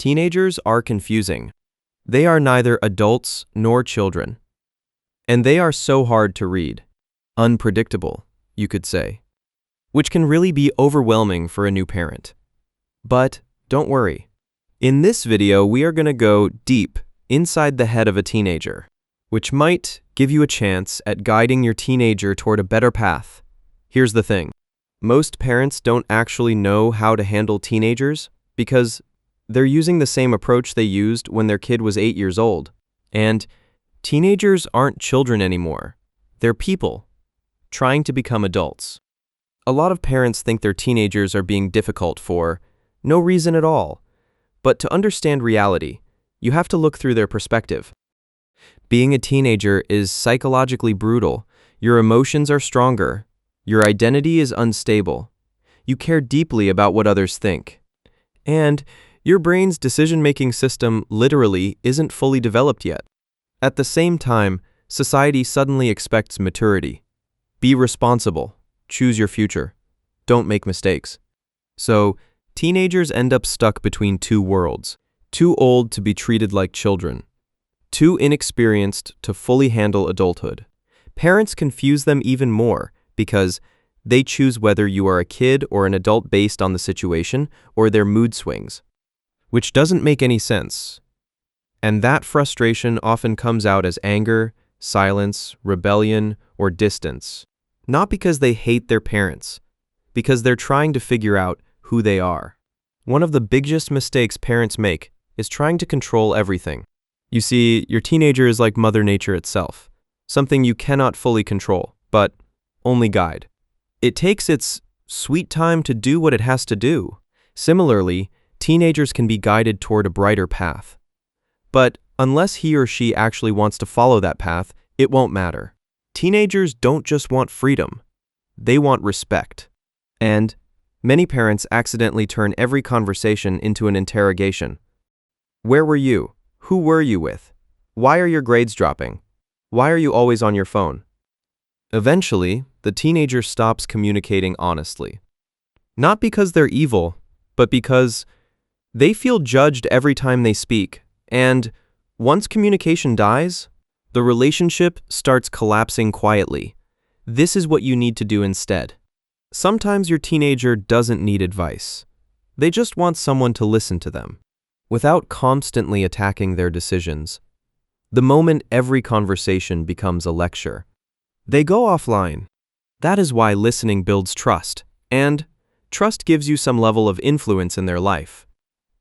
Teenagers are confusing. They are neither adults nor children. And they are so hard to read. Unpredictable, you could say. Which can really be overwhelming for a new parent. But don't worry. In this video, we are going to go deep inside the head of a teenager, which might give you a chance at guiding your teenager toward a better path. Here's the thing. Most parents don't actually know how to handle teenagers because they're using the same approach they used when their kid was 8 years old. And teenagers aren't children anymore. They're people trying to become adults. A lot of parents think their teenagers are being difficult for no reason at all. But to understand reality, you have to look through their perspective. Being a teenager is psychologically brutal. Your emotions are stronger. Your identity is unstable. You care deeply about what others think. And your brain's decision-making system literally isn't fully developed yet. At the same time, society suddenly expects maturity. Be responsible. Choose your future. Don't make mistakes. So, teenagers end up stuck between two worlds. Too old to be treated like children. Too inexperienced to fully handle adulthood. Parents confuse them even more because they choose whether you are a kid or an adult based on the situation or their mood swings, which doesn't make any sense. And that frustration often comes out as anger, silence, rebellion, or distance. Not because they hate their parents, because they're trying to figure out who they are. One of the biggest mistakes parents make is trying to control everything. You see, your teenager is like Mother Nature itself, something you cannot fully control, but only guide. It takes its sweet time to do what it has to do. Similarly, teenagers can be guided toward a brighter path. But unless he or she actually wants to follow that path, it won't matter. Teenagers don't just want freedom. They want respect. And many parents accidentally turn every conversation into an interrogation. Where were you? Who were you with? Why are your grades dropping? Why are you always on your phone? Eventually, the teenager stops communicating honestly. Not because they're evil, but because they feel judged every time they speak. And once communication dies, the relationship starts collapsing quietly. This is what you need to do instead. Sometimes your teenager doesn't need advice. They just want someone to listen to them, without constantly attacking their decisions. The moment every conversation becomes a lecture, they go offline. That is why listening builds trust, and trust gives you some level of influence in their life.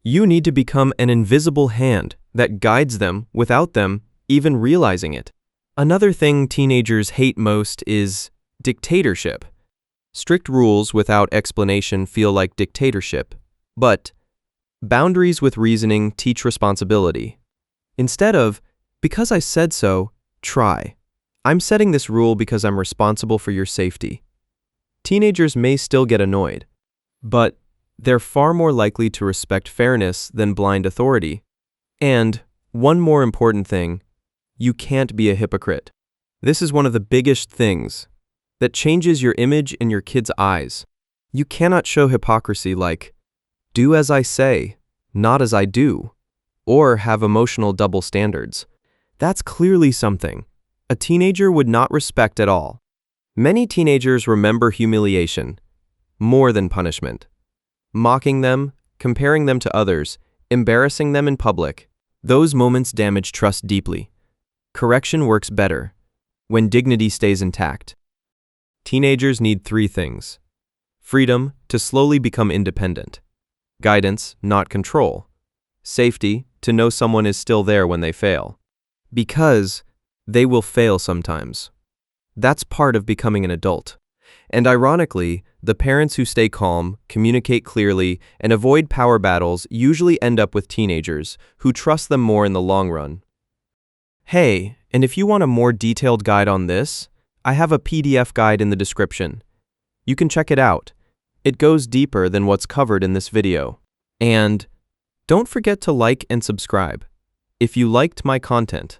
You need to become an invisible hand that guides them without them even realizing it. Another thing teenagers hate most is dictatorship. Strict rules without explanation feel like dictatorship, but boundaries with reasoning teach responsibility. Instead of, because I said so, try. I'm setting this rule because I'm responsible for your safety. Teenagers may still get annoyed, but they're far more likely to respect fairness than blind authority. And one more important thing, you can't be a hypocrite. This is one of the biggest things that changes your image in your kid's eyes. You cannot show hypocrisy like, do as I say, not as I do, or have emotional double standards. That's clearly something a teenager would not respect at all. Many teenagers remember humiliation more than punishment. Mocking them, comparing them to others, embarrassing them in public. Those moments damage trust deeply. Correction works better when dignity stays intact. Teenagers need 3 things. Freedom to slowly become independent. Guidance, not control. Safety to know someone is still there when they fail. Because they will fail sometimes. That's part of becoming an adult. And ironically, the parents who stay calm, communicate clearly, and avoid power battles usually end up with teenagers who trust them more in the long run. Hey, and if you want a more detailed guide on this, I have a PDF guide in the description. You can check it out. It goes deeper than what's covered in this video. And don't forget to like and subscribe if you liked my content.